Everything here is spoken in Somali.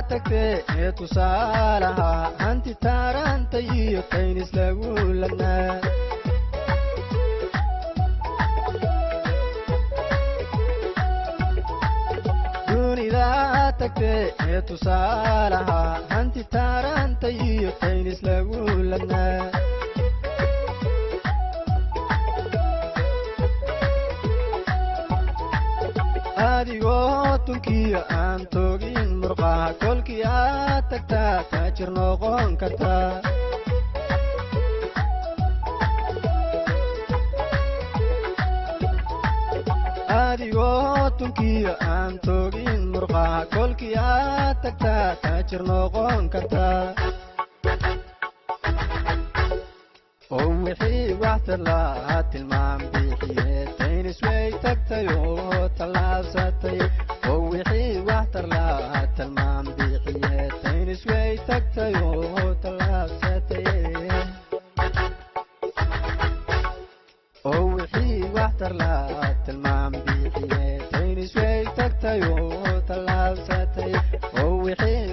tagtay tusaalaha hanti taaranta iyo taynis lagu lanaa dunida tagtay tusaalaha hanti taaranta iyo taynis lagu lanaa adigoo tunkiyo aan toogin murqaha kolkii aad tagtaa taajir noqon kartaa adigoo tunkiyo aan toogin murqaha kolkii aad tagtaa taajir noqon kartaa oo wixii waxtar lahaa tilmaam bixiye taynis way tagtay oo tallaabsatay oo wixii waxtar lahaa tilmaam bixiye taynis way tagtay oo tallaabsatay oo wixii waxtar lahaa tilmaam bixiye taynis way tagtay oo tallaabsatay oo wixii